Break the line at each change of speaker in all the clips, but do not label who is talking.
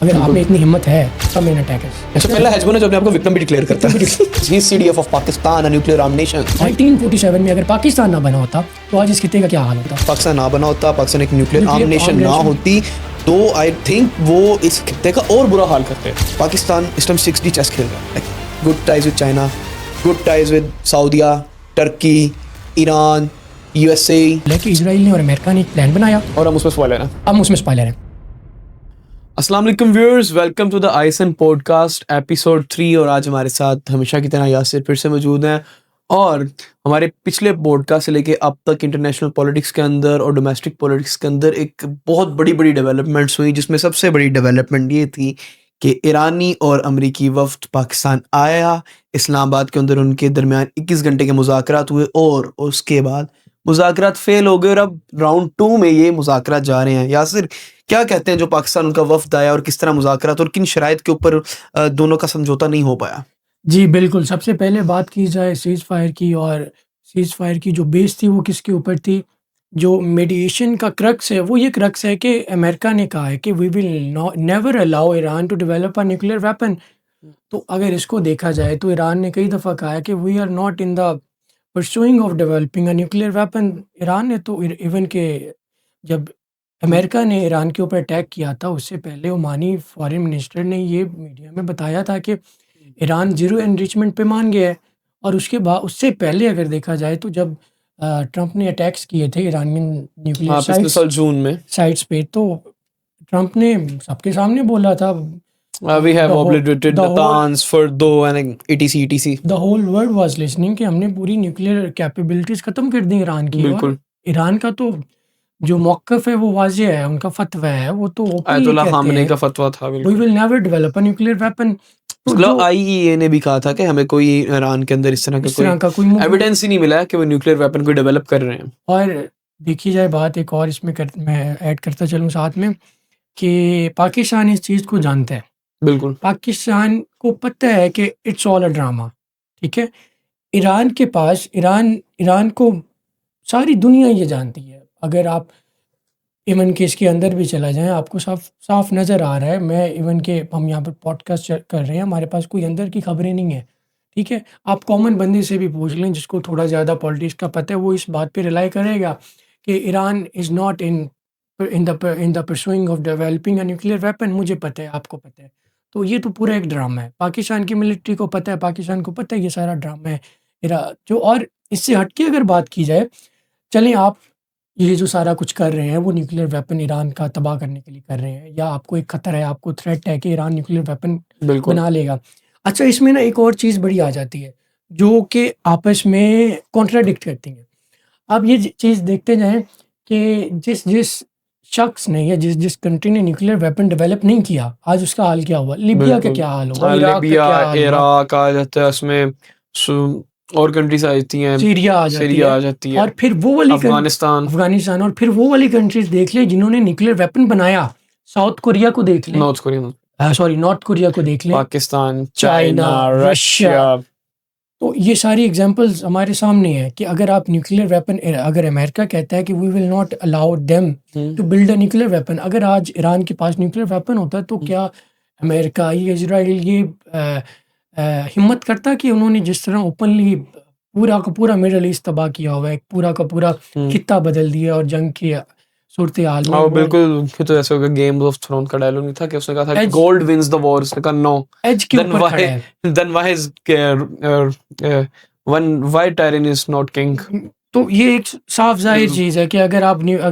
اگر آپ میں اتنی ہمت ہے سب مین اٹیکرز.
اچھا پہلا ہیزبون ہے جو اپنے آپ کو وکٹم بھی ڈکلیئر کرتا ہے. ہی از CDF of Pakistan, nuclear arm nation.
1947 میں اگر پاکستان نہ بنا ہوتا تو آج اس خطے کا کیا حال ہوتا؟
پاکستان نہ بنا ہوتا, پاکستان ایک نیوکلیئر آرم نیشن نہ ہوتی تو آئی تھنک وہ اس خطے کا اور برا حال کرتے ہیں. پاکستان اس ٹائم 6D چیس کھیل رہا ہے. Good ties with China, good ties with سعودیہ, ٹرکی, ایران, USA.
لیکن اسرائیل نے اور امریکہ نے ایک پلان بنایا
اور ہم اس میں اسپوائلر ہیں.
ہم اس میں اسپائلر ہیں.
السلام علیکم ویورز, ویلکم ٹو دا آئسن پوڈ کاسٹ ایپیسوڈ 3. اور آج ہمارے ساتھ ہمیشہ کی طرح یاسر پھر سے موجود ہیں. اور ہمارے پچھلے پوڈ کاسٹ سے لے کے اب تک انٹرنیشنل پولیٹکس کے اندر اور ڈومیسٹک پولیٹکس کے اندر ایک بہت بڑی ڈیولپمنٹس ہوئی, جس میں سب سے بڑی ڈیولپمنٹ یہ تھی کہ ایرانی اور امریکی وفد پاکستان آیا. اسلام آباد کے اندر ان کے درمیان 21 گھنٹے کے مذاکرات ہوئے اور اس کے بعد مذاکرات فیل ہو گئے اور اب راؤنڈ 2 میں یہ مذاکرات جا رہے ہیں. یاسر کیا کہتے ہیں جو پاکستان ان کا وفد آیا اور کس طرح مذاکرات اور کن شرائط کے اوپر دونوں کا سمجھوتا نہیں ہو پایا؟
جی بالکل, سب سے پہلے بات کی جائے سیز فائر کی, اور سیز فائر کی جو بیس تھی وہ کس کے اوپر تھی؟ جو میڈیشن کا کرکس ہے وہ یہ کرکس ہے کہ امریکہ نے کہا ہے کہ we will never allow Iran to develop a nuclear weapon. تو اگر اس کو دیکھا جائے تو ایران نے کئی دفعہ کہا ہے کہ we are not in the pursuing of developing a nuclear weapon. Iran نے تو ایون کہ جب امریکہ نے ایران کے اوپر اٹیک کیا تھا اس سے پہلے عمانی فارن منسٹر نے یہ میڈیا میں بتایا تھا کہ ایران زیرو انریچمنٹ پہ مان گیا ہے. اور اس کے بعد اس سے پہلے اگر دیکھا جائے تو جب ٹرمپ نے اٹیکس کیے تھے ایرانین نیوکلیئر سائٹس پہ, تو ٹرمپ نے سب کے سامنے بولا تھا
we have obliterated the Natanz, Fordo and etc.
the whole world was listening کہ ہم نے پوری نیوکلیئر کیپیبلٹیز ختم کر دی ایران کی.
بالکل.
ایران کا تو جو موقف ہے وہ واضح ہے, ان کا فتویٰ ہے, وہ تو
آیت اللہ خامنئی کا فتویٰ تھا.
we will never develop a nuclear weapon.
IAEA نے بھی کہا تھا کہ ہمیں کوئی ایران کے اندر اس طرح کا کوئی ایویڈنس ہی نہیں ملا کہ وہ نیوکلیئر ویپن کو ڈیولپ کر رہے ہیں.
اور دیکھی جائے بات ایک اور اس میں ایڈ کرتا چلوں ساتھ میں کہ پاکستان اس چیز کو جانتا ہے.
بالکل,
پاکستان کو پتہ ہے کہ اٹس آل اے ڈرامہ. ٹھیک ہے, ایران کے پاس ایران کو ساری دنیا یہ جانتی ہے. اگر آپ ایون کہ اس کے اندر بھی چلا جائیں آپ کو صاف نظر آ رہا ہے. میں ایون کہ ہم یہاں پر پوڈ کاسٹ کر رہے ہیں, ہمارے پاس کوئی اندر کی خبریں نہیں ہیں. ٹھیک ہے, آپ کامن بندے سے بھی پوچھ لیں جس کو تھوڑا زیادہ پالیٹکس کا پتہ ہے, وہ اس بات پہ ریلائی کرے گا کہ Iran is not in the pursuing of developing a nuclear weapon. مجھے پتہ ہے, آپ کو پتہ ہے. تو یہ تو پورا ایک ڈرامہ ہے. پاکستان کی ملٹری کو پتہ ہے, پاکستان کو پتہ ہے یہ سارا ڈرامہ ہے. اور اس سے ہٹ کے اگر بات کی جائے, چلیں آپ یہ جو سارا کچھ کر رہے ہیں وہ نیوکلیئر ویپن ایران کا تباہ کرنے کے لیے کر رہے ہیں, یا آپ کو ایک خطر ہے, آپ کو تھریٹ ہے کہ ایران نیوکلیئر ویپن بنا لے گا. اچھا, اس میں نا ایک اور چیز بڑی آ جاتی ہے جو کہ آپس میں کانٹراڈکٹ کرتی ہیں. آپ یہ چیز دیکھتے جائیں کہ جس شخص نے یا جس کنٹری نے نیوکلیئر ویپن ڈیولپ نہیں کیا, آج اس کا حال کیا ہوا. لیبیا کا کیا حال ہوا,
لیبیا, عراق آ جاتا ہے, اس میں اور کنٹریز آتی ہیں,
سیریا آ جاتی ہے, اور پھر وہ والی افغانستان, اور پھر وہ والی کنٹریز دیکھ لیں جنہوں نے نیوکلیئر ویپن بنایا. ساؤتھ کوریا کو دیکھ لیں, نارتھ کوریا کو دیکھ لیں,
پاکستان, چائنا, رشیا.
تو یہ ساری ایگزامپلز ہمارے سامنے ہیں کہ اگر آپ نیوکلیئر ویپن, اگر امریکہ کہتا ہے کہ we will not allow them to build a nuclear weapon, اگر آج ایران کے پاس نیوکلیئر ویپن ہوتا ہے تو کیا امریکہ, یہ اسرائیل یہ ہمت کرتا کہ انہوں نے جس طرح اوپنلی پورا کا پورا مڈل ایسٹ تباہ کیا ہوا ہے, پورا کا پورا خطہ بدل دیا اور جنگ کی صورتحال میں.
بالکل, تو ایسے ہوگا گیم آف تھرون کا ڈائلاگ نہیں تھا کہ اس نے کہا تھا گولڈ ونز دی وار, اس نے کہا نو,
ایج کے اوپر کھڑا ہے,
دین وائی ٹائرن از ناٹ کنگ.
تو یہ ایک صاف ظاہر چیز ہے کہ اگر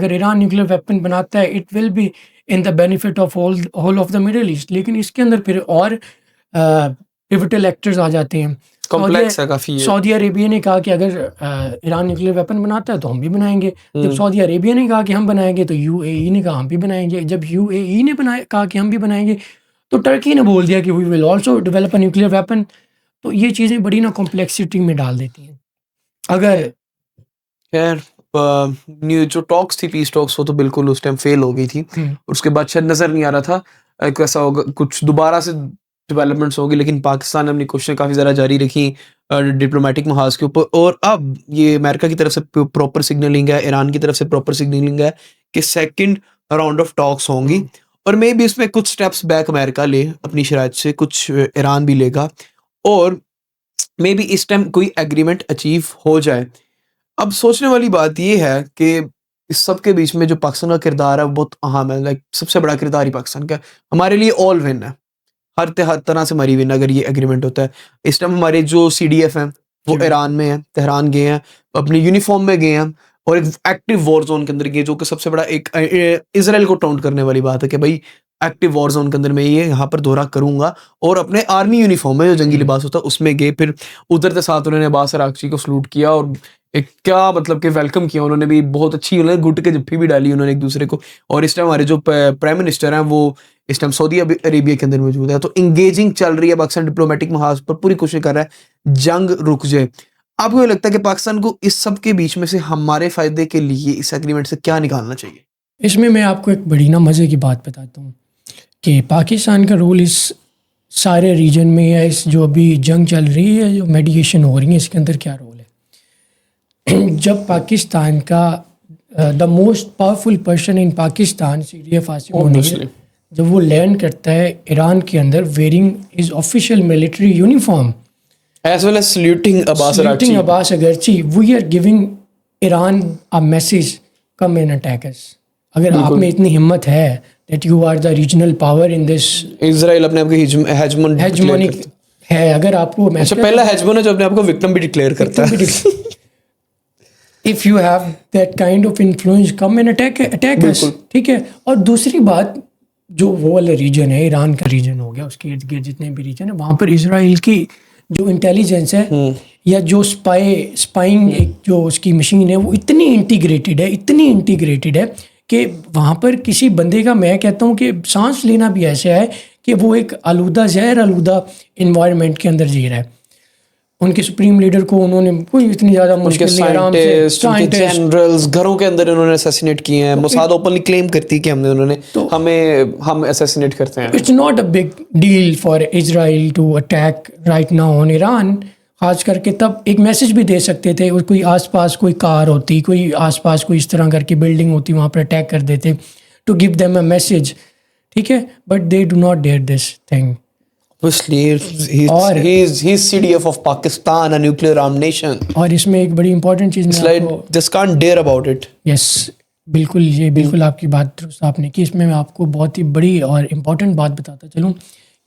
ایران نیوکلیئر ویپن بناتا ہے it will be in the benefit of whole of the middle east. لیکن اس کے اندر پھر اور پیوٹل ایکٹرز آ جاتے ہیں.
کمپلیکس ہے کافی.
سعودی عربیہ نے کہا کہ اگر ایران نیوکلیئر ویپن بناتا ہے تو ہم بھی بنائیں گے. جب سعودی عربیہ نے کہا کہ ہم بنائیں گے تو UAE نے کہا ہم بھی بنائیں گے. جب UAE نے کہا کہ ہم بھی بنائیں گے تو ٹرکی نے بول دیا کہ we will also develop a nuclear weapon. تو یہ چیزیں بڑی نا کمپلیکسٹی میں ڈال دیتی ہیں. اگر
خیر جو ٹاکس تھی, پیس ٹاکس, وہ تو بالکل اس ٹائم فیل ہو گئی تھی. اس کے بعد شاید نظر نہیں آ رہا تھا کیسا ہوگا, کچھ دوبارہ سے ڈیولپمنٹس ہوگی, لیکن پاکستان نے اپنی کوششیں کافی زیادہ جاری رکھی ڈپلومیٹک محاذ کے اوپر. اور اب یہ امریکہ کی طرف سے پراپر سگنلنگ ہے, ایران کی طرف سے پراپر سگنلنگ ہے کہ سیکنڈ راؤنڈ آف ٹاکس ہوں گی. اور مے بھی اس میں کچھ سٹیپس بیک امریکہ لے اپنی شرائط سے, کچھ ایران بھی لے گا, اور مے بی اس ٹائم کوئی ایگریمنٹ اچیو ہو جائے. اب سوچنے والی بات یہ ہے کہ اس سب کے بیچ میں جو پاکستان کا کردار ہے وہ بہت اہم ہے, لائک سب سے بڑا کردار ہی پاکستان کا ہمارے لیے آل ون ہے, ہر طرح سے ہماری ون اگر یہ ایگریمنٹ ہوتا ہے. اس ٹائم ہمارے جو CDF ہیں وہ ایران میں ہیں, تہران گئے ہیں, اپنی یونیفارم میں گئے ہیں, اور ایک ایکٹیو وار زون کے اندر گئے, جو کہ سب سے بڑا ایک اسرائیل کو ٹاؤنٹ کرنے والی بات ہے کہ بھائی ایکٹیو وار زون کے اندر میں یہ یہاں پر دورہ کروں گا, اور اپنے آرمی یونیفارم میں جو جنگی لباس ہوتا ہے اس میں گئے. پھر ادھر کے ساتھ انہوں نے عباس عراقچی کو سلوٹ کیا, اور ایک کیا مطلب کہ ویلکم کیا انہوں نے بھی, بہت اچھی انہوں نے گھٹ کے جفی بھی ڈالی انہوں نے ایک دوسرے کو. اور اس ٹائم ہمارے جو پرائم منسٹر ہیں وہ اس ٹائم سعودی عربیہ کے اندر موجود ہے, تو انگیجنگ چل رہی ہے پاکستان ڈپلومیٹک محاذ پر, پوری کوشش کر رہا ہے جنگ رک جائے. آپ کو یہ لگتا ہے کہ پاکستان کو اس سب کے بیچ میں سے ہمارے فائدے کے لیے اس ایگریمنٹ سے کیا نکالنا چاہیے؟
اس میں آپ کو ایک بڑی نا مزے کی بات بتاتا ہوں کہ پاکستان کا رول اس سارے ریجن میں یا اس جو ابھی جنگ چل رہی ہے, جو میڈیشن ہو رہی ہے, اس کے اندر کیا رول ہے. جب پاکستان کا the most powerful person in Pakistan CDF Asif Munir جب وہ لینڈ کرتا ہے ایران کے اندر wearing his official military uniform
as well as saluting
Abbas Araghchi, we are giving Iran a message, come and attack us. اگر آپ میں اتنی ہمت ہے that you are the regional power in this,
اسرائیل اپنے آپ کو ہیجمونک
ہے, اگر آپ کو
پہلا ہیجمون ہے جو اپنے آپ کو وکٹم بھی ڈکلیئر کرتا ہے.
if you have that kind of influence, come and attack us. ٹھیک ہے. اور دوسری بات, جو وہ والا ریجن ہے ایران کا ریجن ہو گیا, اس کے ارد گرد جتنے بھی ریجن ہیں وہاں پر اسرائیل کی جو انٹیلیجنس ہے یا جو اسپائنگ ایک جو اس کی مشین ہے وہ اتنی انٹیگریٹڈ ہے کہ وہاں پر کسی بندے کا, میں کہتا ہوں کہ سانس لینا بھی ایسا ہے کہ وہ ایک زہر آلودہ انوائرمنٹ کے اندر جی رہا ہے. ان کے سپریم لیڈر کو انہوں نے کوئی اتنی زیادہ مشکل نہیں, آرام سے
جنرلز گھروں کے اندر انہوں نے اسیسینیٹ کیے ہیں. موساد اوپنلی کلیم کرتی ہے کہ ہم اسیسینیٹ کرتے ہیں.
It's not a big deal for Israel to attack right now on Iran. خاص کر کے تب ایک میسج بھی دے سکتے تھے, کوئی آس پاس کوئی کار ہوتی, کوئی آس پاس کوئی اس طرح کر کے بلڈنگ ہوتی, وہاں پر اٹیک کر دیتے to give them a message. ٹھیک ہے, but they do not dare this thing.
He's CDF of Pakistan, a nuclear armed nation.
اور اس میں ایک بڑی امپورٹنٹ چیز
میں just can't dare about it.
یس بالکل, یہ بالکل آپ کی بات درست آپ نے کی. اس میں آپ کو بہت ہی بڑی اور امپورٹنٹ بات بتاتا چلوں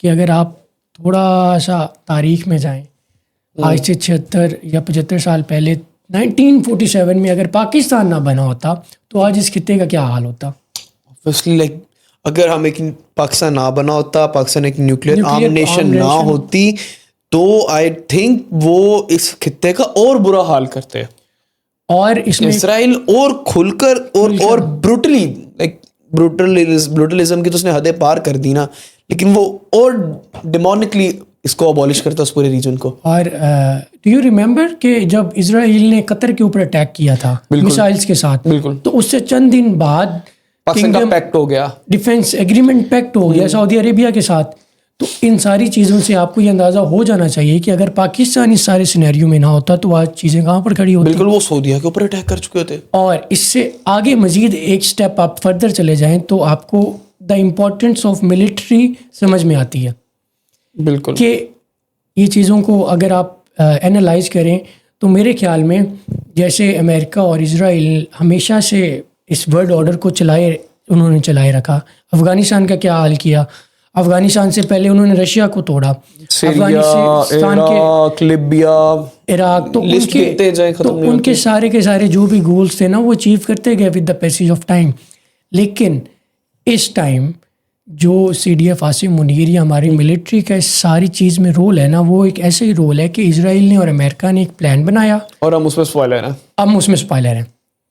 کہ اگر آپ تھوڑا سا تاریخ میں جائیں, آج سے 76 یا 75 سال پہلے 1947 میں اگر پاکستان نہ بنا ہوتا تو آج اس خطے کا کیا حال ہوتا.
Obviously, like اگر ہم ایک پاکستان نہ بنا ہوتا, پاکستان ایک نیوکلیئر آرم نیشن نہ ہوتی, تو آئی تھنک وہ اس خطے کا اور برا حال کرتے.
اور اس میں
اسرائیل اور کھل کر اور بروٹلی, لائک بروٹلزم کی تو اس نے حدیں پار کر دی نا, لیکن وہ اور ڈیمونکلی اس کو ابالش کرتا اس پورے ریجن کو.
اور ڈو یو ریمبر کہ جب اسرائیل نے قطر کے اوپر اٹیک کیا تھا میسائلز کے ساتھ, تو اس سے چند دن بعد
پاکستان کا پیکٹ ہو گیا,
ڈیفینس ایگریمنٹ پیکٹ ہو گیا سعودی عربیہ کے ساتھ. تو ان ساری چیزوں سے آپ کو یہ اندازہ ہو جانا چاہیے کہ اگر پاکستان اس سارے سینیریو میں نہ ہوتا تو آج چیزیں کہاں پر کھڑی ہوتی.
بالکل, وہ سعودیہ کے اوپر اٹیک کر چکے تھے.
اور اس سے آگے مزید ایک سٹیپ آپ فردر چلے جائیں تو آپ کو دا امپورٹنس آف ملٹری سمجھ میں آتی ہے.
بالکل, کہ
یہ چیزوں کو اگر آپ اینالائز کریں تو میرے خیال میں جیسے امریکہ اور اسرائیل ہمیشہ سے اس ورلڈ آرڈر کو انہوں نے چلائے رکھا. افغانستان کا کیا حال کیا, افغانستان سے پہلے انہوں نے رشیا کو توڑا, افغانستان کے لیبیا, عراق, تو ان کے سارے کے سارے جو بھی گولز تھے نا وہ اچیو کرتے گئے with the passage of time. لیکن اس ٹائم جو CDF آصف منیر یا ہماری ملٹری کا اس ساری چیز میں رول ہے نا, وہ ایک ایسا ہی رول ہے کہ اسرائیل نے اور امریکہ نے ایک پلان بنایا
اور ہم اس میں
اسپائلر ہیں.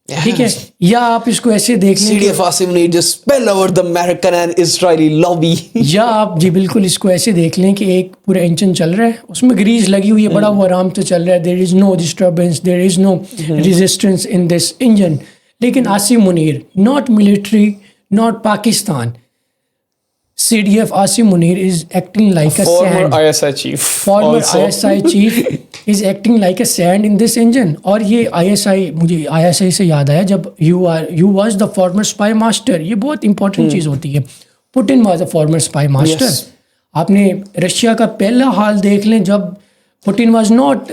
ٹھیک ہے, یا آپ اس کو ایسے دیکھ لیں
CDF Asif Munir just spell over the American and Israeli lobby.
یا آپ جی بالکل اس کو ایسے دیکھ لیں کہ ایک پورا انجن چل رہا ہے, اس میں گریز لگی ہوئی ہے, بڑا وہ آرام سے چل رہا ہے, there is no disturbance, there is no resistance in this engine. لیکن Asif Munir, not military, not Pakistan, CDF Asif Munir is acting like a
former ISI chief.
Former ISI chief is acting like a sand in this engine. اور یہ مجھے ISI سے یاد آیا, جب you was the former spy master, یہ بہت امپورٹنٹ چیز ہوتی ہے. Putin was a former spymaster. آپ نے رشیا کا پہلا حال دیکھ لیں, جب Putin was not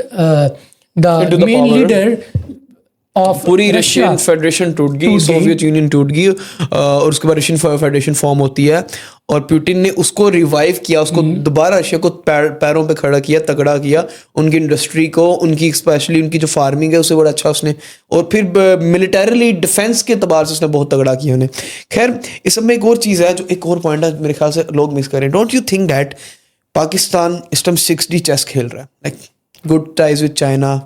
the main leader of
پوری رشین فیڈریشن ٹوٹ گئی, سوویت یونین ٹوٹ گئی, اور اس کے بعد رشین فیڈریشن فارم ہوتی ہے, اور پیوٹن نے اس کو ریوائیو کیا, اس کو دوبارہ رشیا کو پیروں پہ کھڑا کیا, تگڑا کیا, ان کی انڈسٹری کو, ان کی اسپیشلی ان کی جو فارمنگ ہے اسے بڑا اچھا اس نے, اور پھر ملٹریلی ڈیفینس کے اعتبار سے اس نے بہت تگڑا کیا انہیں. خیر اس سب میں ایک اور چیز ہے جو ایک اور پوائنٹ ہے میرے خیال سے لوگ مس کریں. Don't you think that Pakistan اس ٹائم 6D چیس کھیل رہا ہے, like good ties with China,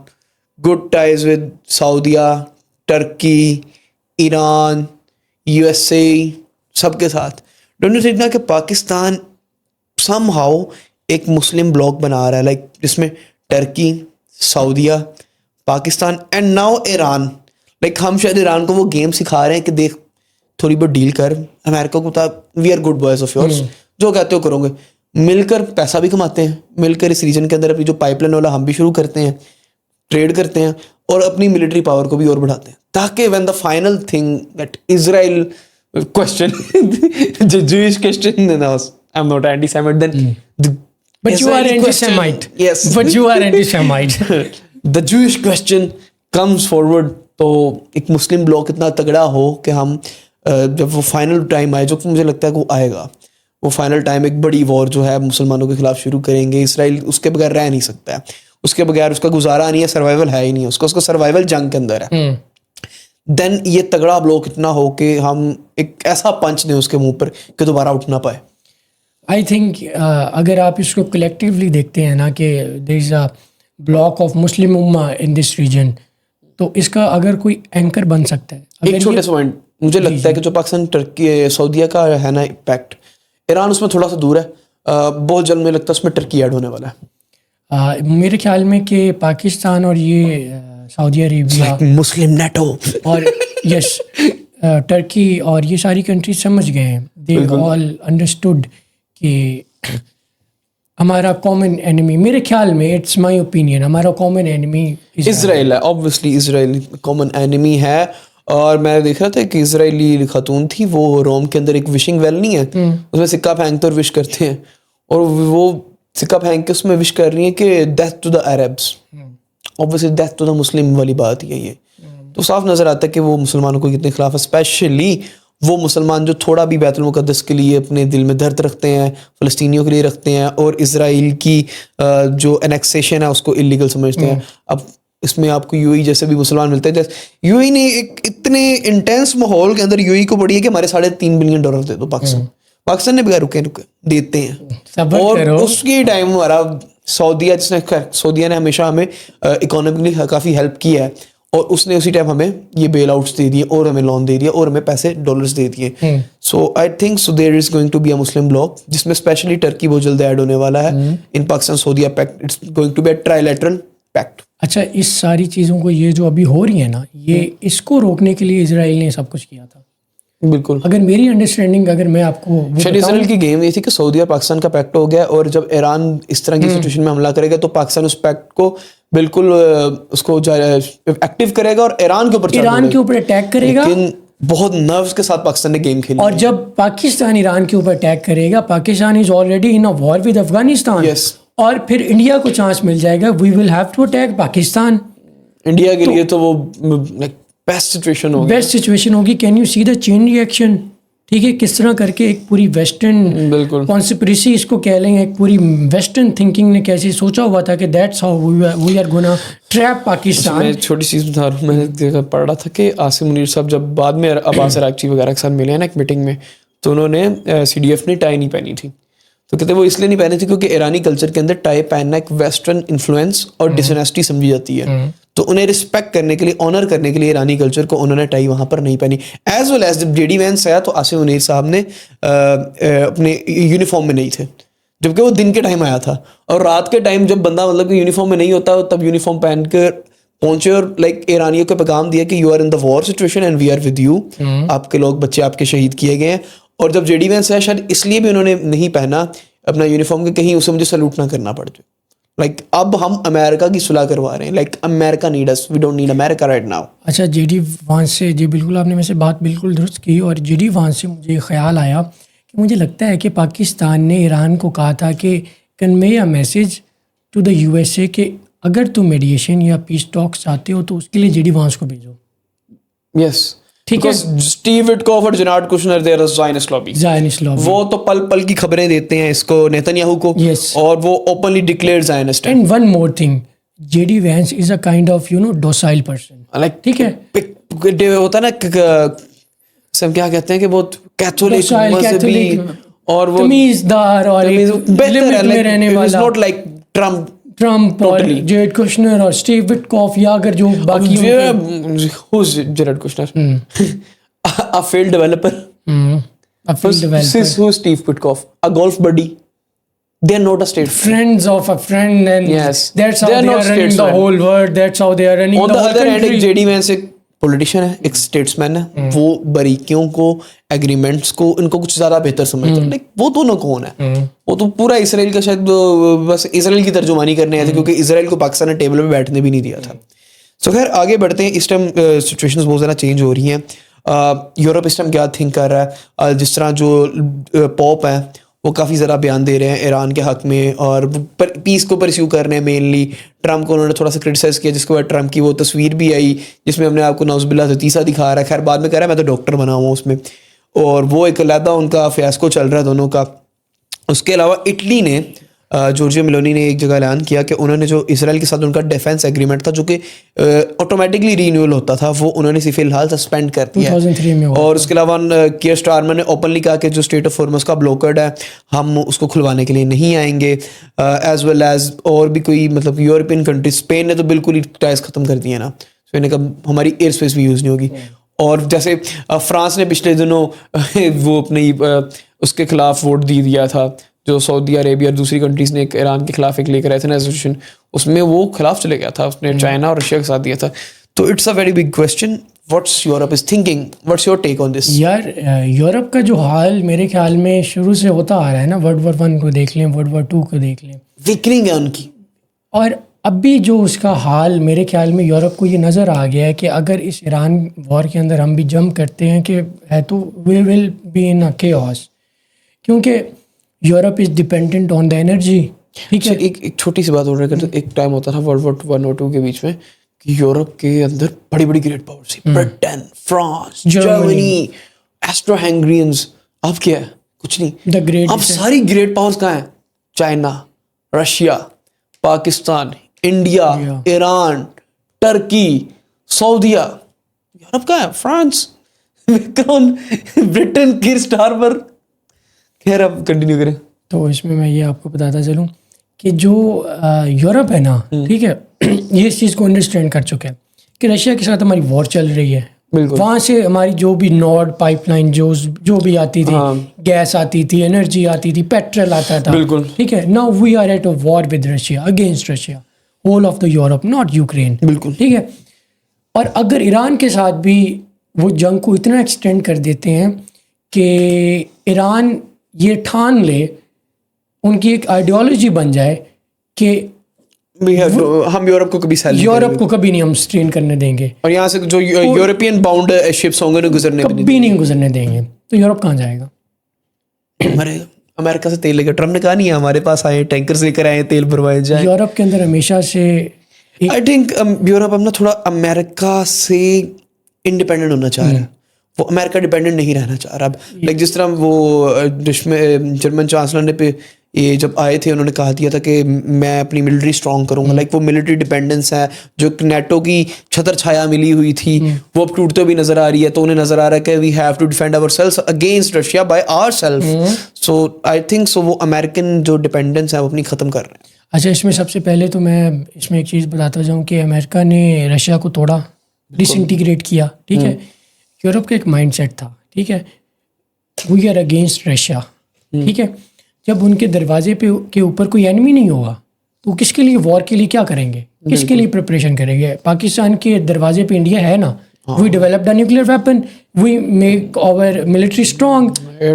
good ties with سعودیہ, ٹرکی, ایران, USA, سب کے ساتھ. ڈونٹ یو تھنک نا کہ پاکستان سم ہاؤ ایک مسلم بلاک بنا رہا ہے, لائک جس میں ٹرکی, سعودیہ, Pakistan and now Iran. Like ہم شاید ایران کو وہ گیم سکھا رہے ہیں کہ دیکھ تھوڑی بہت ڈیل کر, امریکہ کو بتا we are good boys of yours, جو کہتے ہو کرو گے, مل کر پیسہ بھی کماتے ہیں, مل کر اس ریجن کے اندر اپنی جو پائپ لائن والا ہم بھی شروع کرتے ہیں, ٹریڈ کرتے ہیں, اور اپنی ملٹری پاور کو بھی اور بڑھاتے ہیں, تاکہ when the final thing that Israel question جو Jewish question I am not anti semite then
but you are anti-Semite.
Yes,
but you are anti-Semite.
the Jewish question comes forward. تو ایک مسلم block اتنا تگڑا ہو کہ ہم جب وہ فائنل ٹائم آئے, جو مجھے لگتا ہے کہ وہ آئے گا, وہ فائنل ٹائم ایک بڑی وار جو ہے مسلمانوں کے خلاف شروع کریں گے. اسرائیل اس کے بغیر رہ نہیں سکتا ہے, اس کے بغیر اس کا گزارا نہیں ہے, سروائیول ہے ہی نہیں, اس کا سروائیول جنگ کے اندر ہے. دین یہ تگڑا بلاک اتنا ہو کہ ہم ایک ایسا پنچ دیں اس کے منہ پر کہ دوبارہ اٹھ نہ پائے.
آئی تھنک اگر آپ اس کو کلیکٹیولی دیکھتے ہیں نا کہ دیر از اے بلاک آف مسلم امہ ان دس ریجن, تو اس کا اگر کوئی اینکر بن سکتا ہے.
ایک چھوٹے سے پوائنٹ مجھے لگتا ہے کہ جو پاکستان ٹرکی سعودیہ کا ہے نا امپیکٹ, ایران اس میں تھوڑا سا دور ہے, بہت جلد مجھے لگتا ہے اس میں ٹرکی ایڈ ہونے والا ہے.
میرے خیال میں کہ پاکستان اور یہ سعودی عربیہ
مسلم نیٹو
اور یس ٹرکی اور یہ ساری کنٹریز سمجھ گئے ہیں, دے آل انڈرسٹوڈ کہ ہمارا کامن اینیمی, میرے خیال میں اٹس مائی اوپینین, ہمارا کامن اینیمی
اسرائیل ہے. آبویسلی اسرائیل کامن اینیمی ہے, اور میں دیکھ رہا تھا کہ اسرائیلی خاتون تھی, وہ روم کے اندر ایک وشنگ ویل نہیں ہے, اس میں سکہ پھینکتے اور وش کرتے ہیں, اور وہ سکہ پھینک کے اس میں وش کر رہی ہیں کہ death to the Arabs. Obviously death to the Muslim والی بات یہی ہے. تو صاف نظر آتا ہے کہ وہ مسلمانوں کو کتنے خلاف ہے, اسپیشلی وہ مسلمان جو تھوڑا بھی بیت المقدس کے لیے اپنے دل میں درد رکھتے ہیں, فلسطینیوں کے لیے رکھتے ہیں, اور اسرائیل کی جو انیکسیشن ہے اس کو اللیگل سمجھتے ہیں. اب اس میں آپ کو یو ای جیسے بھی مسلمان ملتے ہیں, جیسے یو ای نے ایک اتنے انٹینس ماحول کے اندر یو ای کو پڑھی ہے کہ ہمارے $3.5 بلین دے دو پاکستان نے بغیر رکے دیتے ہیں. اور اس کی ٹائم ہمارا سعودیہ, جس نے سعودیہ نے ہمیشہ ہمیں اکانومکلی کافی ہیلپ کی ہے, اور اس نے اسی ٹائم ہمیں یہ بیل آؤٹس دے دیے, اور ہمیں لون دے دیا, اور ہمیں پیسے ڈالرز دے دیے. So I think so there is going to be a Muslim bloc, جس میں اسپیشلی ٹرکی بہت جلد ایڈ ہونے والا ہے ان پاکستان سعودیہ pact. It's going to be a trilateral pact.
اچھا, اس ساری چیزوں کو یہ جو ابھی ہو رہی ہیں نا, یہ اس کو روکنے کے لیے اسرائیل نے سب کچھ کیا تھا.
بالکل,
اگر میری انڈرسٹینڈنگ, اگر میں آپ کو
اسرائیل کی گیم یہ تھی کہ سعودیہ اور پاکستان کا پیکٹ ہو گیا, اور جب ایران اس طرح کی سچویشن میں حملہ کرے گا تو پاکستان اس پیکٹ کو بالکل اس کو ایکٹیو کرے گا اور ایران کے اوپر
اٹیک کرے گا.
لیکن بہت نروس کے ساتھ پاکستان نے گیم کھیلی,
اور جب پاکستان ایران کے اوپر اٹیک کرے گا, Pakistan is already in a war with Afghanistan, اور پھر انڈیا کو چانس مل جائے گا, we will have to attack Pakistan. India
کے لیے تو وہ بیسٹ
سچویشن ہوگی. Can you see the chain reaction, ٹھیک ہے, کس طرح کر کے ایک پوری ویسٹرن کانسپریسی اس کو کہہ لیں, ایک پوری ویسٹرن تھنکنگ نے کیسے سوچا ہوا تھا کہ that's how we are gonna trap Pakistan.
میں چھوٹی چیز بتا رہا ہوں, میں پڑھ رہا تھا کہ عاصم منیر صاحب جب بعد میں عباس اراغچی وغیرہ کے ساتھ ملے ہیں نا ایک میٹنگ میں, تو انہوں نے CDF نے ٹائی نہیں پہنی تھی, تو کہتے وہ اس لیے نہیں پہنی تھی کیونکہ ایرانی کلچر کے اندر ٹائی پہننا ایک ویسٹرن انفلوئنس اور ڈسونیسٹی سمجھی جاتی ہے. تو انہیں رسپیکٹ کرنے کے لیے, آنر کرنے کے لیے ایرانی کلچر کو انہوں نے ٹائی وہاں پر نہیں پہنی. ایز ویل ایز جب JD وینس آیا تو عاصم منیر صاحب نے اپنے یونیفارم میں نہیں تھے, جبکہ وہ دن کے ٹائم آیا تھا, اور رات کے ٹائم جب بندہ مطلب کہ یونیفارم میں نہیں ہوتا تب یونیفارم پہن کر پہنچے, اور لائک ایرانیوں کو پیغام دیا کہ you are in the war situation and we are with you, آپ کے لوگ بچے آپ کے شہید کیے گئے ہیں. اور جب JD وینس آیا شاید اس لیے بھی انہوں نے نہیں پہنا اپنا یونیفارم, کہ کہیں اسے مجھے سلوٹ نہ کرنا پڑ جائے. لائک اب ہم امریکہ کی صلح کروا رہے ہیں, like America need us, we don't need America right now.
اچھا, JD وانس سے, جی بالکل آپ نے میں سے بات بالکل درست کی, اور JD وانس سے مجھے خیال آیا کہ مجھے لگتا ہے کہ پاکستان نے ایران کو کہا تھا کہ convey a message to the U S A کہ اگر تم میڈیشن یا پیس ٹاکس چاہتے ہو تو اس کے لیے جے ڈی وانس کو بھیجو.
یس
ٹھیک ہے,
اسٹیو وٹکوف اور Jared Kushner they are Zionist lobby.
Zionist lobby,
وہ تو پل پل کی خبریں دیتے ہیں اس کو نیتن یاہو کو, اور وہ اوپنلی ڈکلیئر زائنسٹ ہے.
And one more thing, J D Vance is a kind of docile person. ٹھیک ہے,
ہوتا ہے نا ہم کیا کہتے ہیں کہ بہت کیتھولک مذہبی اور وہ
تمیزدار اور لمٹ میں رہنے والا.
ناٹ لائک
ٹرمپ اور جیریڈ کشنر اور اسٹیو وٹکوف, یا اگر جو باقی
جیریڈ Kushner a failed developer. Who's Steve Witkoff? A golf buddy. They are not a statesman.
Friends of a friend, and
yes,
that's how they are running the whole world. That's how they are running the whole country. On the other hand,
JD Vance ایک politician ہے, ایک statesman ہے. وہ باریکیوں کو, agreements کو, ان کو کچھ زیادہ بہتر سمجھتا ہے. وہ دونوں کون ہے؟ وہ تو پورا اسرائیل کا شاید بس اسرائیل کی ترجمانی کرنے آئے تھے, کیونکہ اسرائیل کو پاکستان نے ٹیبل پہ بیٹھنے بھی نہیں دیا تھا. سو خیر آگے بڑھتے ہیں. اس ٹائم سچویشنز بہت زیادہ چینج ہو رہی ہیں. یورپ اس ٹائم کیا تھنک کر رہا ہے, جس طرح جو پوپ ہیں وہ کافی زیادہ بیان دے رہے ہیں ایران کے حق میں, اور پیس کو پرسیو کر رہے ہیں مینلی. ٹرمپ کو انہوں نے تھوڑا سا کرٹیسائز کیا, جس کے بعد ٹرمپ کی وہ تصویر بھی آئی جس میں ہم نے آپ کو نعوذ باللہ تیسا دکھا رہا ہے. خیر بعد میں کہہ رہا ہے میں تو ڈاکٹر بنا ہوں اس میں, اور وہ ایک علیحدہ ان کا فیاسکو چل رہا ہے دونوں کا. اس کے علاوہ اٹلی نے, جورجیا میلونی نے ایک جگہ اعلان کیا کہ انہوں نے جو اسرائیل کے ساتھ ان کا ڈیفینس ایگریمنٹ تھا, جو کہ آٹومیٹکلی رینیول ہوتا تھا, وہ انہوں نے فی الحال سسپینڈ کر دیا. اور اس کے علاوہ کیئر سٹارمر نے اوپنلی کہا کہ جو اسٹیٹ آف ہارمز کا بلاکڈ ہے ہم اس کو کھلوانے کے لیے نہیں آئیں گے. ایز ویل ایز اور بھی کوئی مطلب یورپین کنٹریز, اسپین نے تو بالکل ہی ٹائز ختم کر دیے نا, اسپین نے کہا ہماری ایئر اسپیس بھی یوز نہیں ہوگی. اور جیسے فرانس نے پچھلے دنوں وہ اپنی اس کے خلاف ووٹ دیا تھا, جو سعودی عربیہ اور دوسری کنٹریز نے ایران کے خلاف ایک لے کر آئے تھے نا ریزولوشن, اس میں وہ خلاف چلے گیا تھا, اس نے چائنا اور رشیا کے ساتھ دیا تھا. تو it's a very big question, what's Europe is thinking, what's your take on this?
یار یورپ کا جو حال میرے خیال میں شروع سے ہوتا آ رہا ہے نا, ورلڈ وار 1 کو دیکھ لیں, ورلڈ وار 2 کو دیکھ لیں,
ویکننگ ہے ان کی. اور
اب بھی جو اس کا حال میرے خیال میں یورپ کو یہ نظر آ گیا ہے کہ اگر اس ایران وار کے اندر ہم بھی جمپ کرتے ہیں کہ ہے تو وی ول بی ان کیوس, کیونکہ Europe is dependent on the energy. ٹھیک ہے,
ایک چھوٹی سی بات ہو رہی ہے, ایک ٹائم ہوتا تھا ورلڈ وار 1 اور 2 کے بیچ میں کہ یورپ کے اندر بڑی بڑی گریٹ پاور تھی, برٹن, فرانس, جرمنی, ایسٹرو ہنگرینز. اب کیا ہے؟ کچھ نہیں. اب ساری گریٹ پاورز کہاں ہیں؟ China, Russia, Pakistan, India, Iran, Turkey, سعودیہ. یورپ کہاں ہے؟ فرانس, کون, برٹن, کیر سٹارمر. خیر اب کنٹینیو کریں.
تو اس میں یہ آپ کو بتاتا چلوں کہ جو یورپ ہے نا, ٹھیک ہے, یہ اس چیز کو انڈرسٹینڈ کر چکے ہیں کہ رشیا کے ساتھ ہماری وار چل رہی ہے. وہاں سے ہماری جو بھی نارڈ پائپ لائن جو بھی آتی تھی, گیس آتی تھی, انرجی آتی تھی, پیٹرول آتا تھا, ٹھیک ہے. Now we are at a war with Russia, against Russia, whole of the Europe, not Ukraine.
بالکل
ٹھیک ہے. اور اگر ایران کے ساتھ بھی وہ جنگ کو اتنا ایکسٹینڈ کر دیتے ہیں کہ ایران یہ ٹھان لے, ان کی ایک آئیڈیالوجی بن جائے کہ
ہم یورپ کو
کبھی نہیں ہم اسٹرین کرنے دیں گے,
اور یہاں سے جو یورپین باؤنڈ شپس ہوں گے
کبھی نہیں گزرنے دیں گے, تو یورپ کہاں جائے گا؟
امریکہ سے تیل لے کر, ٹرمپ نے کہا نہیں ہمارے پاس آئے ٹینکرز لے کر آئے, تیل بھروائے جائیں.
یورپ کے اندر ہمیشہ سے
آئی تھنک یورپ اب نا تھوڑا امریکہ سے انڈیپینڈنٹ ہونا چاہ رہا ہے, وہ امریکہ ڈپینڈنٹ نہیں رہنا چاہ رہا. اب لائک جس طرح وہ جرمن چانسلر نے پہ یہ جب آئے تھے انہوں نے کہا دیا تھا کہ میں اپنی ملٹری اسٹرانگ کروں گا. لائک وہ ملٹری ڈپینڈنس ہے جو نیٹو کی چھتر چھایا ملی ہوئی تھی وہ اب ٹوٹتے ہوئی نظر آ رہی ہے. تو انہیں نظر آ رہا ہے کہ we have to defend our self against Russia by our self. So I think so وہ امریکن جو ڈپینڈنس ہے وہ اپنی ختم کر رہے ہیں.
اچھا, اس میں سب سے پہلے تو میں اس میں ایک چیز بتاتا جاؤں کہ امریکہ نے رشیا کو توڑا, ڈس انٹیگریٹ کیا. ٹھیک ہے, یورپ کا ایک مائنڈ سیٹ تھا, ٹھیک ہے, وی آر اگینسٹ رشیا. ٹھیک ہے, جب ان کے دروازے پہ کے اوپر کوئی اینمی نہیں ہوگا تو کس کے لیے وار کے لیے کیا کریں گے, کس کے لیے پریپریشن کریں گے؟ پاکستان کے دروازے پہ انڈیا ہے نا, we developed a nuclear weapon, we make our military strong,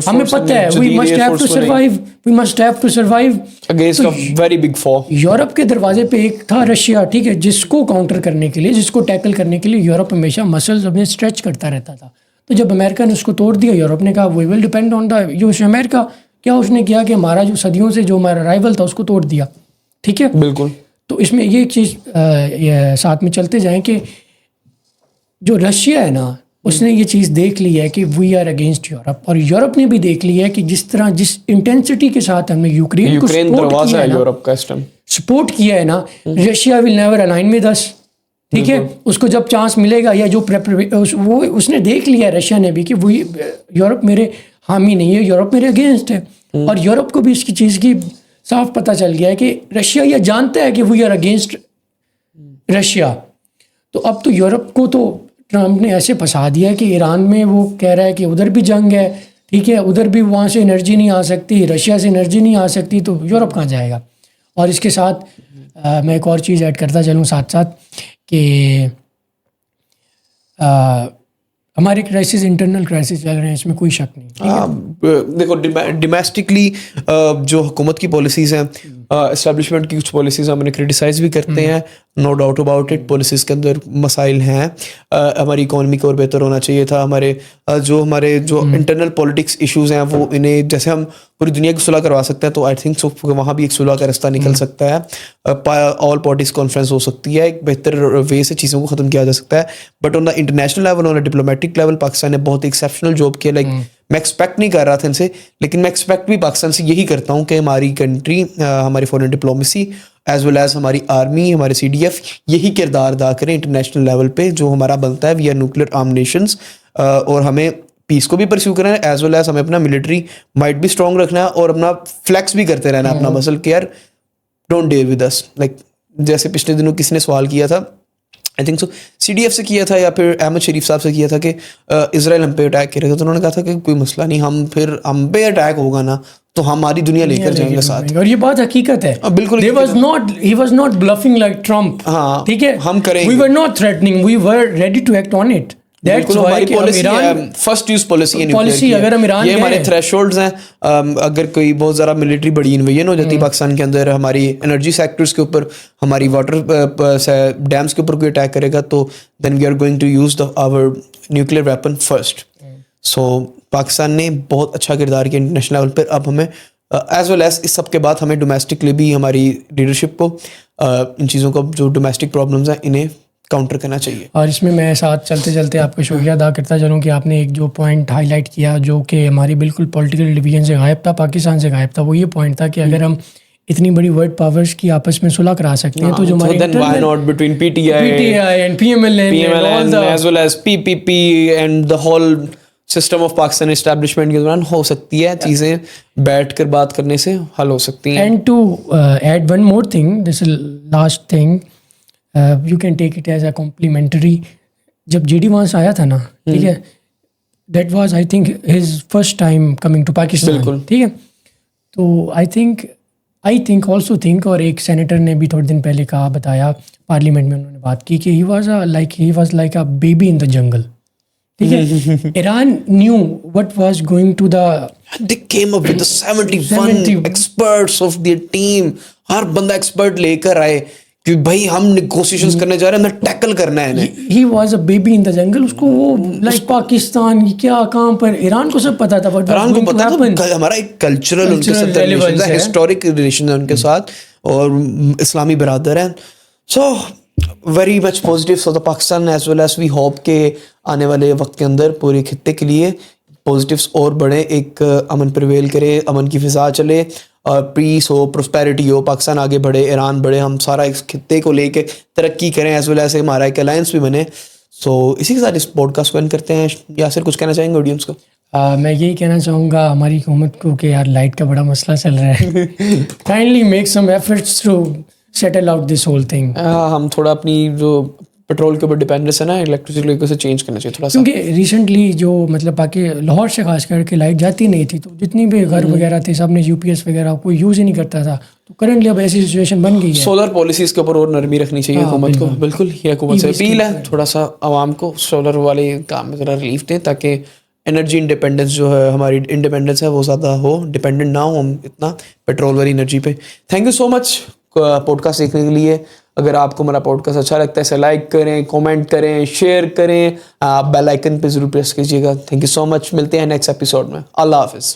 ہمیں پتہ ہے we must have to survive, we must have to survive
against a very big force.
Europe کے دروازے پہ ایک تھا رشیا, ٹھیک ہے, جس کو کاؤنٹر کرنے کے لیے, جس کو ٹیکل کرنے کے لیے یورپ ہمیشہ مسلز اپنے اسٹریچ کرتا رہتا تھا. تو جب امریکہ نے اس کو توڑ دیا، یورپ نے کہا وی will depend on the use امریکہ. کیا اس نے کیا کہ ہمارا جو صدیوں سے جو ہمارا رائول تھا اس کو توڑ دیا. ٹھیک ہے،
بالکل.
تو اس میں یہ ایک چیز ساتھ میں چلتے جائیں کہ جو رشیا ہے نا، اس نے یہ چیز دیکھ لی ہے کہ وی آر اگینسٹ یورپ، اور یورپ نے بھی دیکھ لی ہے کہ جس طرح جس انٹینسٹی کے ساتھ ہم نے یوکرین کو سپورٹ کیا ہے نا، Russia will never align with us. ٹھیک ہے، اس کو جب چانس ملے گا یا جو وہ اس نے دیکھ لیا ہے رشیا نے بھی کہ وہ یورپ میرے حامی نہیں ہے، یورپ میرے اگینسٹ ہے. اور یورپ کو بھی اس کی چیز کی صاف پتہ چل گیا ہے کہ رشیا یہ جانتا ہے کہ وی آر اگینسٹ رشیا. تو اب تو یورپ کو تو ٹرمپ نے ایسے پھنسا دیا ہے کہ ایران میں وہ کہہ رہا ہے کہ ادھر بھی جنگ ہے. ٹھیک ہے، ادھر بھی وہاں سے انرجی نہیں آ سکتی، رشیا سے انرجی نہیں آ سکتی، تو یورپ کہاں جائے گا. اور اس کے ساتھ میں ایک اور چیز ایڈ کرتا چلوں ساتھ ساتھ کہ ہمارے کرائسس انٹرنل کرائسس چل رہے ہیں، اس میں کوئی شک نہیں.
دیکھو ڈومیسٹکلی جو حکومت کی پالیسیز ہیں، اسٹیبلشمنٹ کی کچھ پالیسیز ہم نے کرٹیسائز بھی کرتے ہیں، no doubt about it. Policies کے اندر مسائل ہیں، ہماری اکانومی کو اور بہتر ہونا چاہیے تھا. ہمارے جو انٹرنل پولیٹکس ایشوز ہیں وہ انہیں جیسے ہم پوری دنیا کی صلح کروا سکتے ہیں، تو آئی تھنک سو وہاں بھی ایک صلح کا رستہ نکل سکتا ہے. آل پارٹیز کانفرنس ہو سکتی ہے، ایک بہتر وے سے چیزوں کو ختم کیا جا سکتا ہے. But on the international level, on the diplomatic level, Pakistan نے بہت ایکسیپشنل جاب کیا. لائک میں ایکسپیکٹ نہیں کر رہا تھا ان سے، لیکن میں ایکسپیکٹ بھی پاکستان سے یہی کرتا ہوں کہ ہماری کنٹری، ہماری فورن ڈپلومیسی ایز ویل ایز ہماری آرمی، ہمارے سی ڈی ایف یہی کردار ادا کریں انٹرنیشنل لیول پہ جو ہمارا بنتا ہے. We are nuclear arm nations, اور ہمیں پیس کو بھی پرسیو کرنا ہے، ایز ویل ایز ہمیں اپنا ملٹری مائٹ بھی اسٹرانگ رکھنا ہے اور اپنا فلیکس بھی کرتے رہنا ہے اپنا مسل کہ یار don't deal with us. Like جیسے پچھلے دنوں کسی نے سوال کیا تھا، I think so C D F سے کیا تھا یا پھر احمد شریف صاحب سے کیا تھا کہ اسرائیل ہم پہ اٹیک کرے گا، تو انہوں نے کہا تھا کہ کوئی مسئلہ نہیں، ہم پہ اٹیک ہوگا نا تو ہماری دنیا لے کر جائیں گے ساتھ. اور
یہ بات حقیقت ہے بالکل. he was not bluffing like Trump.
ہاں
ٹھیک ہے،
ہم کریں گے.
we were not threatening, we were ready to act on it.
First use policy
اگر ہم ایران
یہ ہمارے تھریش ہولڈز ہیں. اگر کوئی بہت زیادہ ملٹری بڑی انویژن ہو جاتی پاکستان کے اندر، ہماری انرجی سیکٹرز کے اوپر، ہماری واٹر ڈیمس کے اوپر کوئی اٹیک کرے گا، تو then we are going to use our nuclear weapon first. So Pakistan نے بہت اچھا کردار کیا انٹرنیشنل لیول پر. اب ہمیں ایز ویل ایز اس سب کے بعد ہمیں ڈومیسٹکلی بھی ہماری لیڈرشپ کو ان چیزوں کو جو ڈومیسٹک پرابلمز ہیں انہیں کاؤنٹر کرنا چاہیے. اور
اس میں ساتھ چلتے چلتے آپ کا شکریہ ادا کرتا چلوں کہ آپ نے ایک جو پوائنٹ ہائی لائٹ کیا جو کہ ہماری بالکل پولیٹیکل ڈویژن سے غائب تھا، پاکستان سے غائب تھا، وہ یہ پوائنٹ تھا کہ اگر ہم اتنی بڑی ورلڈ پاورز کی آپس میں صلح کرا سکتے ہیں تو جو ہمارے
سسٹم آف پاکستان اسٹیبلشمنٹ کے دوران ہو سکتی ہے، چیزیں بیٹھ کر بات کرنے سے حل ہو سکتی ہیں.
And to add one more thing, this last thing, you can take it as a complementary. جب جی ڈی وہاں سے آیا تھا نا، ٹھیک ہے، that was I think his first time coming to Pakistan. ٹھیک ہے، تو آئی تھنک آلسو تھنک، اور ایک سینیٹر نے بھی تھوڑے دن پہلے کہا، بتایا پارلیمنٹ میں انہوں نے بات کی کہ he was like a baby in the jungle. ٹھیک ہے، Iran knew what was going to the,
they came up with the 71 experts of their team. ہر بندہ ایکسپرٹ لے کر آئے کہ بھائی ہم نیگوسیشنز کرنے جا رہے ہیں، ہمیں ٹیکل کرنا ہے.
he was a baby in the jungle. اس کو وہ لائک پاکستان کیا کام پر ایران کو سب پتا تھا.
ایران کو پتا تھا ہمارا ایک کلچرل ان کے ساتھ ریلیشن ہے، ہسٹورک ریلیشن ہے ان کے ساتھ، اور اسلامی برادر ہیں. So very much positive for the Pakistan as well as we hope کہ آنے والے وقت کے اندر پورے خطے کے لیے پازیٹیوس اور بڑھیں، ایک امن پریویل کرے، امن کی فضا چلے، پیس ہو، پراسپیرٹی ہو، پاکستان آگے بڑھے، ایران بڑھے، ہم سارا اس خطے کو لے کے ترقی کریں، ایز ویل ایز ہمارا ایک الائنس بھی بنے. سو اسی کے ساتھ اس پوڈ کاسٹ کو اینڈ کرتے ہیں. یاسر کچھ کہنا چاہیں گے آڈینس کو؟
میں یہی کہنا چاہوں گا ہماری حکومت کو کہ یار لائٹ کا بڑا مسئلہ چل رہا ہے، kindly make some efforts to settle out this whole thing.
ہم تھوڑا اپنی جو پیٹرول کے اوپر ڈیپینڈنس ہے نا الیکٹریسٹی کو سے چینج کرنا چاہیے تھوڑا سا،
کیونکہ ریسنٹلی جو مطلب باقی لاہور سے خاص کر کے لائٹ جاتی نہیں تھی، تو جتنی بھی گھر وغیرہ تھے سب نے یو پی ایس وغیرہ کوئی یوز ہی نہیں کرتا تھا. تو کرنٹلی اب ایسی سچویشن بن گئی ہے.
سولر پالیسیز کے اوپر اور نرمی رکھنی چاہیے حکومت کو. بالکل یہ حکومت سے اپیل ہے، تھوڑا سا عوام کو سولر والے کام میں ذرا ریلیف دیں تاکہ انرجی انڈیپینڈنس جو ہے ہماری انڈیپینڈنس ہے وہ زیادہ ہو، ڈیپینڈنٹ نہ ہو ہم اتنا پیٹرول والی انرجی پہ. Thank you so much podcast دیکھنے کے لیے. اگر آپ کو ہمارا پوڈ کاسٹ اچھا لگتا ہے اسے لائک کریں, کومنٹ کریں, شیئر کریں, بیل آئکن پہ ضرور پریس کیجیے گا. تھینک یو سو مچ. ملتے ہیں نیکسٹ ایپیسوڈ میں. اللہ حافظ.